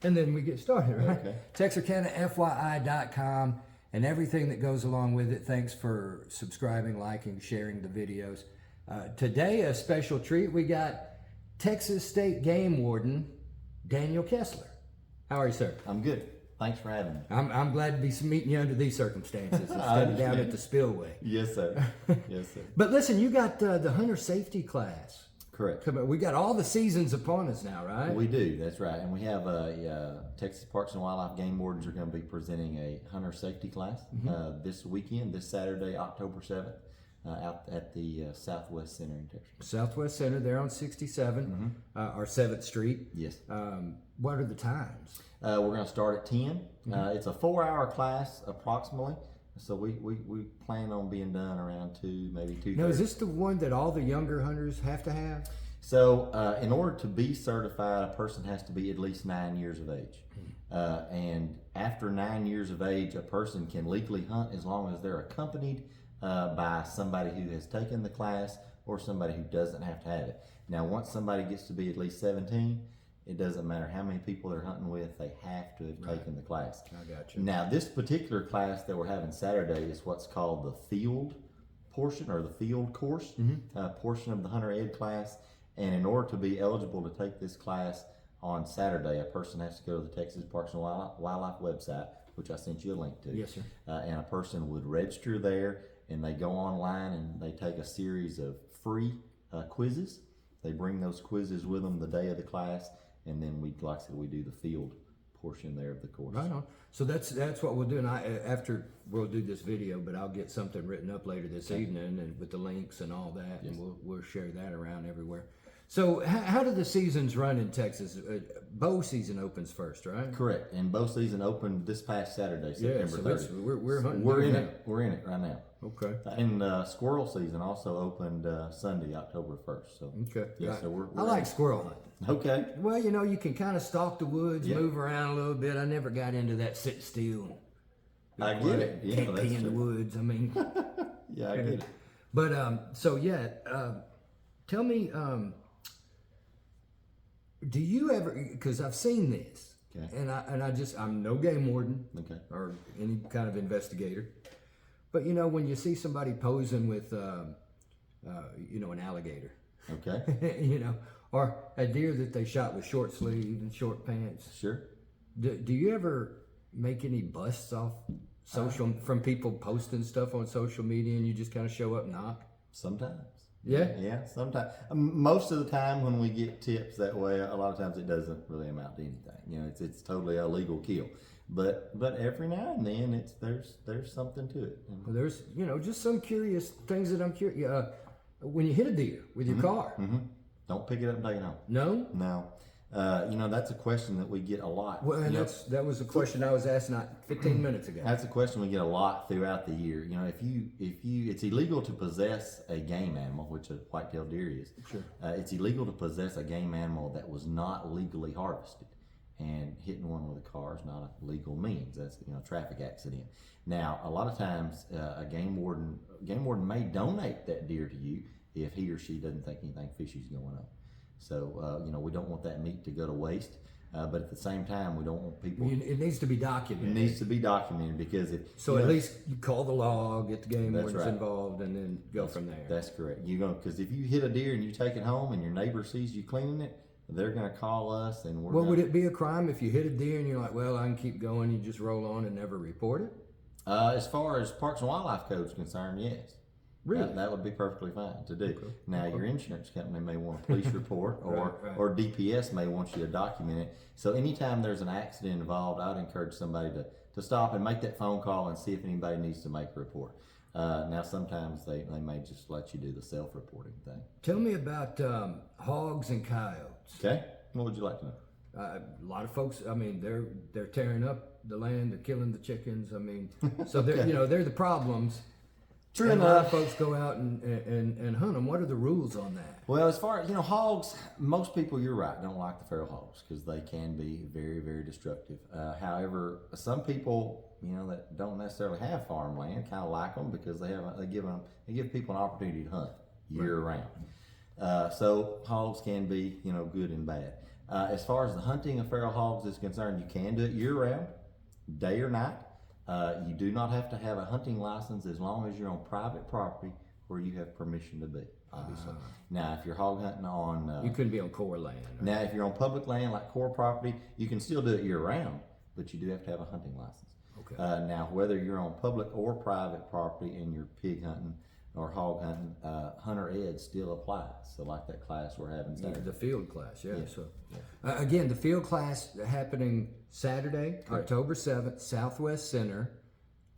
and then we get started, right? Okay. TexarkanaFYI.com and everything that goes along with it. Thanks for subscribing, liking, sharing the videos. Today, a special treat. We got Texas State Game Warden Daniel Kessler. How are you, sir? I'm good. Thanks for having me. I'm glad to be meeting you under these circumstances instead of down at the spillway. Yes, sir. Yes, sir. But listen, you got the hunter safety class. Correct. We got all the seasons upon us now, right? We do. That's right. And we have Texas Parks and Wildlife Game Wardens are going to be presenting a hunter safety class this weekend, this Saturday, October 7th, out at the Southwest Center in Texas. Southwest Center, there on 67, or 7th Street. Yes. What are the times? We're going to start at 10. It's a 4-hour class approximately. So we plan on being done around 2, maybe 2:30. Now, is this the one that all the younger hunters have to have? So in order to be certified, a person has to be at least 9 years of age. And after 9 years of age, a person can legally hunt as long as they're accompanied by somebody who has taken the class or somebody who doesn't have to have it. Now, once somebody gets to be at least 17, it doesn't matter how many people they're hunting with, they have to have taken the class. I got you. Now, this particular class that we're having Saturday is what's called the field portion or the field course portion of the hunter ed class. And in order to be eligible to take this class on Saturday, a person has to go to the Texas Parks and Wildlife website, which I sent you a link to. Yes, sir. And a person would register there, and they go online and they take a series of free quizzes. They bring those quizzes with them the day of the class, and then like I said, we do the field portion there of the course. Right on. So that's what we'll do. And after we'll do this video, but I'll get something written up later this evening and with the links and all that, and we'll share that around everywhere. So how do the seasons run in Texas? Bow season opens first, right? Correct. And bow season opened this past Saturday, September 30th. We're hunting. We're in it. We're in it right now. Okay. And squirrel season also opened Sunday, October 1st. So Okay. yeah, so we're I like squirrel hunting. okay. Well, you can kind of stalk the woods, move around a little bit. I never got into that sit still. I get it. Yeah, Can't that's pee in the true. woods. I mean, Yeah, I get it. but tell me, do you ever? Because I've seen this, Okay. and I'm no game warden Okay. or any kind of investigator, but when you see somebody posing with, an alligator, Okay. or a deer that they shot with short sleeve and short pants. Sure. Do you ever make any busts off social from people posting stuff on social media and you just kind of show up and knock? Sometimes. Yeah? Yeah, sometimes. Most of the time when we get tips that way, a lot of times it doesn't really amount to anything. It's totally a legal kill. But every now and then there's something to it. Well, there's just some curious things that I'm curious. When you hit a deer with your car, Don't pick it up and take it home. no. No. That's a question that we get a lot. Well, and that was a question I was asked not 15 minutes ago. That's a question we get a lot throughout the year. It's illegal to possess a game animal, which a white-tailed deer is. Sure. It's illegal to possess a game animal that was not legally harvested. And hitting one with a car is not a legal means. That's a traffic accident. Now, a lot of times, a game warden may donate that deer to you if he or she doesn't think anything fishy is going on. So, we don't want that meat to go to waste. But at the same time, we don't want people. It needs to be It documented. needs to be documented because if So at least you call the law, get the game That's wardens right. involved, and then go from there. That's correct. Because if you hit a deer and you take it home and your neighbor sees you cleaning it, they're going to call us and we're. Well, would it be a crime if you hit a deer and you're like, well, I can keep going, you just roll on and never report it? As far as Parks and Wildlife Code is concerned, yes. Really? That would be perfectly fine to do. Okay. Now, your insurance company may want a police report, or DPS may want you to document it. So, anytime there's an accident involved, I'd encourage somebody to stop and make that phone call and see if anybody needs to make a report. Now, sometimes they may just let you do the self-reporting thing. Tell me about hogs and coyotes. Okay, what would you like to know? A lot of folks, I mean, they're tearing up the land, they're killing the chickens. I mean, so they're they're the problems. True and a lot of enough. folks go out and hunt them. What are the rules on that? Well, as far as hogs, most people, you're right, don't like the feral hogs because they can be very, very destructive. However, some people, that don't necessarily have farmland, kind of like them because they give people an opportunity to hunt year round. So hogs can be, good and bad. As far as the hunting of feral hogs is concerned, you can do it year round, day or night. You do not have to have a hunting license as long as you're on private property where you have permission to be, obviously. Now, if you're hog hunting on... You couldn't be on core land. Right? Now, if you're on public land like core property, you can still do it year round, but you do have to have a hunting license. Okay. Now, whether you're on public or private property and you're pig hunting or hog hunting, hunter ed still applies. So like that class we're having Saturday. The field class, yeah. Yeah. So, again, the field class happening Saturday, Correct. October 7th, Southwest Center,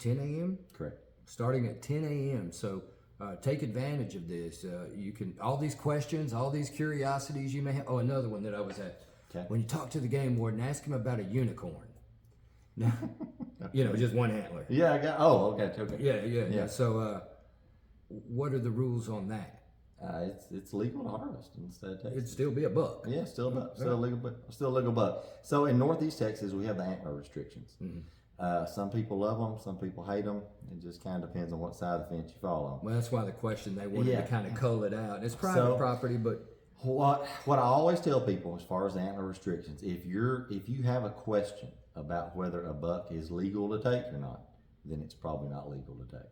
10 a.m. Correct. Starting at 10 a.m. So take advantage of this. You can, all these questions, all these curiosities you may have. Oh, another one that I was at. Okay. When you talk to the game warden, ask him about a unicorn. Now, just one antler. Yeah, I got. Oh, okay. Okay. Yeah. So, what are the rules on that? It's legal to harvest in the state of Texas. It'd still be a buck. Yeah, still a buck. Still a legal buck. So in Northeast Texas, we have the antler restrictions. Some people love them, some people hate them. It just kind of depends on what side of the fence you fall on. Well, that's why the question they wanted Yeah. to kind of cull it out. It's private property, but What I always tell people as far as antler restrictions, if you have a question about whether a buck is legal to take or not, then it's probably not legal to take.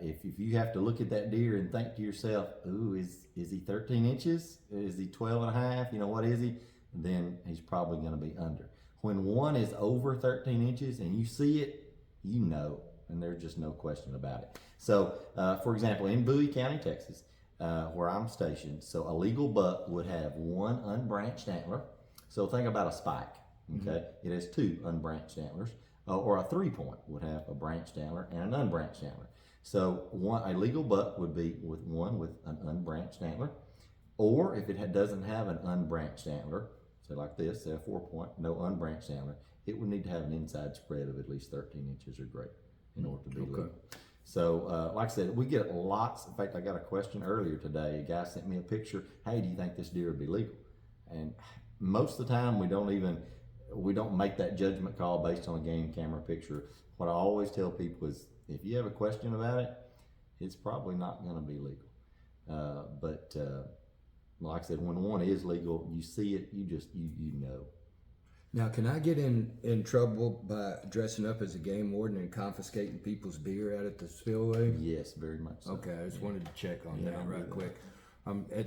If you have to look at that deer and think to yourself, ooh, is he 13 inches? Is he 12 and a half? What is he? Then he's probably going to be under. When one is over 13 inches and you see it, and there's just no question about it. So, for example, in Bowie County, Texas, where I'm stationed, so a legal buck would have one unbranched antler. So think about a spike, okay? It has two unbranched antlers, or a 3-point would have a branched antler and an unbranched antler. So a legal buck would be with an unbranched antler, or if it doesn't have an unbranched antler, say like this, say a 4-point, no unbranched antler, it would need to have an inside spread of at least 13 inches or greater in order to be legal. So, like I said, we get lots. In fact, I got a question earlier today. A guy sent me a picture. Hey, do you think this deer would be legal? And most of the time, we don't make that judgment call based on a game camera picture. What I always tell people is, if you have a question about it, it's probably not going to be legal. But like I said, when one is legal, you see it, you know. now, can I get in trouble by dressing up as a game warden and confiscating people's beer out at the spillway? Yes, very much so. Okay, I just wanted to check on that right quick.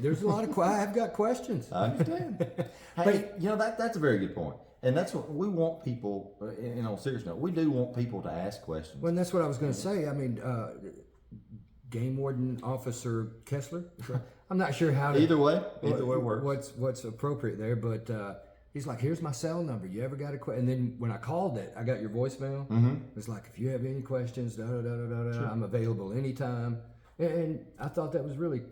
There's a lot of I've got questions. I understand. Hey, that's a very good point. And that's what we want people, on a serious note, we do want people to ask questions. Well, and that's what I was going to say. I mean, Game Warden Officer Kessler, I'm not sure how to... Either way works. What's appropriate there, but he's like, here's my cell number. You ever got a question? And then when I called it, I got your voicemail. It's like, if you have any questions, Sure. I'm available anytime. And I thought that was really...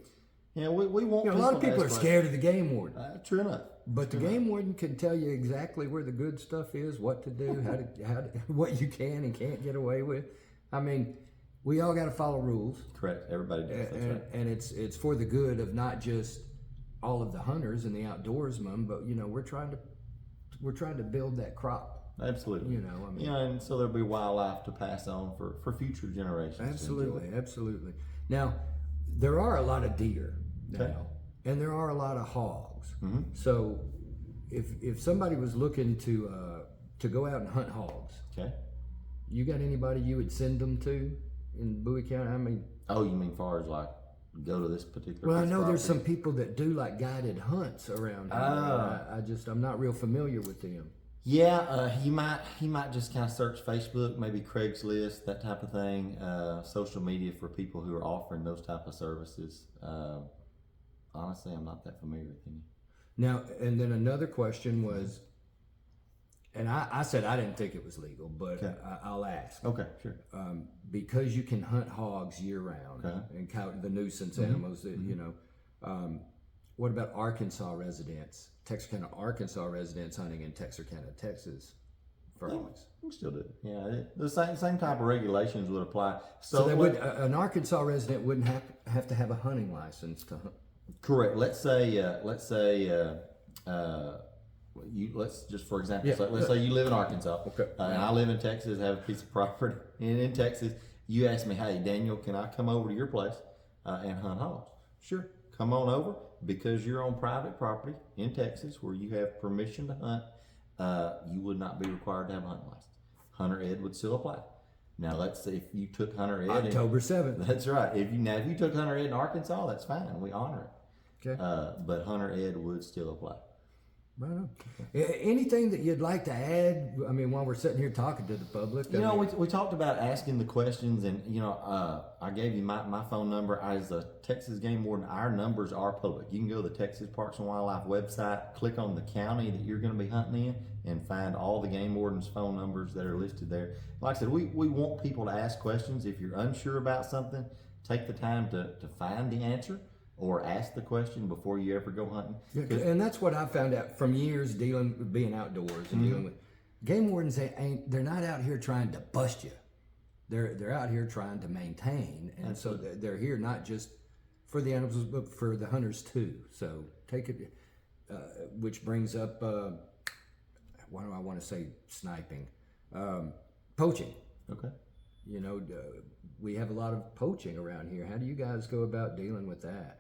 Yeah, we want a lot of people are scared of the game warden. True enough. But the game warden can tell you exactly where the good stuff is, what to do, how to what you can and can't get away with. I mean, we all got to follow rules. Correct. Everybody does. That's right. And it's for the good of not just all of the hunters and the outdoorsmen, but we're trying to build that crop. Absolutely. And so there'll be wildlife to pass on for future generations. Absolutely. Now, there are a lot of deer now, and there are a lot of hogs. So, if somebody was looking to go out and hunt hogs, you got anybody you would send them to in Bowie County? I mean, oh, you mean far as like go to this particular? Well, I know there's some people that do like guided hunts around here. I'm not real familiar with them. Yeah, he might just kind of search Facebook, maybe Craigslist, that type of thing, social media for people who are offering those type of services. Honestly, I'm not that familiar with any. Now, and then another question was, and I said I didn't think it was legal, but I'll ask. Okay, sure. Because you can hunt hogs year round and count the nuisance animals that what about Arkansas residents? Texarkana, Arkansas residents hunting in Texarkana, Texas for hogs. We still do it. Yeah, the same type of regulations would apply. So they an Arkansas resident wouldn't have to have a hunting license to hunt. Correct. Let's say let's just for example, let's say you live in Arkansas, and I live in Texas, have a piece of property in Texas. You ask me, hey Daniel, can I come over to your place and hunt hogs? Sure, come on over. because you're on private property in Texas where you have permission to hunt, you would not be required to have a hunting license. Hunter ed would still apply. Now, let's say if you took Hunter ed, October 7th. that's right. If you took Hunter ed in Arkansas, that's fine. We honor it. Okay. But Hunter ed would still apply. Right on. Anything that you'd like to add? I mean, while we're sitting here talking to the public, You know, we talked about asking the questions, and I gave you my phone number as a Texas Game Warden. Our numbers are public. You can go to the Texas Parks and Wildlife website, click on the county that you're going to be hunting in, and find all the game wardens' phone numbers that are listed there. Like I said, we want people to ask questions. If you're unsure about something, take the time to find the answer or ask the question before you ever go hunting. Yeah, and that's what I found out from years being outdoors and dealing with game wardens. They're not out here trying to bust you. They're out here trying to maintain, and Absolutely. so they're here not just for the animals but for the hunters too. So take it, which brings up what do I want to say? Sniping, poaching. Okay. You know, we have a lot of poaching around here. How do you guys go about dealing with that?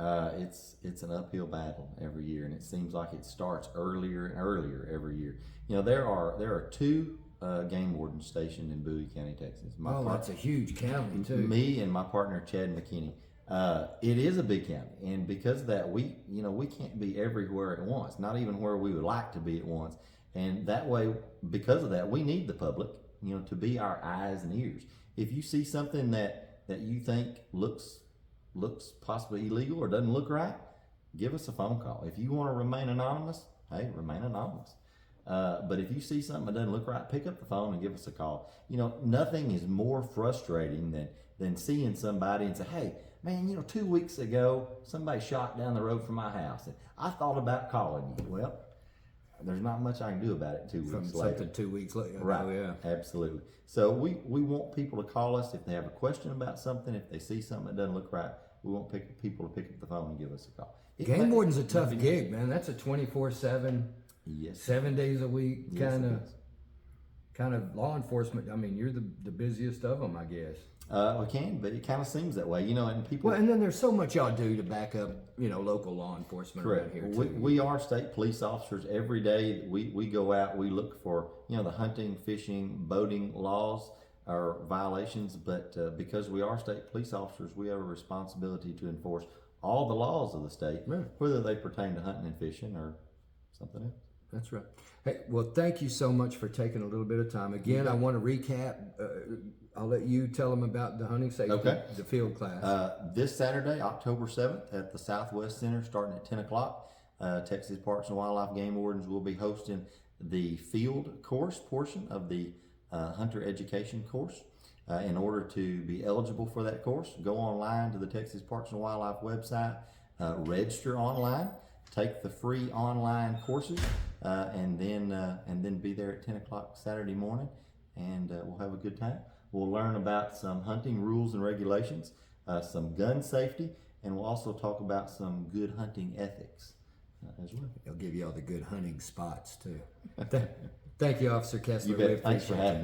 It's an uphill battle every year, and it seems like it starts earlier and earlier every year. You know, there are two game wardens stationed in Bowie County, Texas. That's a huge county too. Me and my partner Chad McKinney. It is a big county, and because of that, we can't be everywhere at once. Not even where we would like to be at once. And that way, because of that, we need the public, to be our eyes and ears. If you see something that you think looks possibly illegal or doesn't look right, give us a phone call. If you want to remain anonymous, hey, remain anonymous. But if you see something that doesn't look right, pick up the phone and give us a call. Nothing is more frustrating than seeing somebody and say, hey, man, 2 weeks ago, somebody shot down the road from my house, and I thought about calling you. Well, there's not much I can do about it 2 weeks From later. something 2 weeks later. Right. Oh, yeah. Absolutely. So we want people to call us if they have a question about something, if they see something that doesn't look right. We want people to pick up the phone and give us a call. Game warden's a tough gig, man. That's a 24/7, Yes. 7 days a week Yes, it is. kind of law enforcement. I mean, you're the busiest of them, I guess. We can, but it kind of seems that way, and people. Well, and then there's so much y'all do to back up, local law enforcement Correct. around here too. We are state police officers. Every day we go out, we look for, the hunting, fishing, boating laws or violations, but because we are state police officers, we have a responsibility to enforce all the laws of the state, Right. whether they pertain to hunting and fishing or something else. That's right. Hey, well, thank you so much for taking a little bit of time. Again, I want to recap. I'll let you tell them about the hunting safety, Okay. the field class. This Saturday, October 7th, at the Southwest Center, starting at 10 o'clock, Texas Parks and Wildlife Game Wardens will be hosting the field course portion of the hunter education course. In order to be eligible for that course, go online to the Texas Parks and Wildlife website, register online, take the free online courses, and then be there at 10 o'clock Saturday morning, and we'll have a good time. We'll learn about some hunting rules and regulations, some gun safety, and we'll also talk about some good hunting ethics as well. They'll give you all the good hunting spots too. Thank you, Officer Kessler. You We bet. Thanks for appreciate it. having me.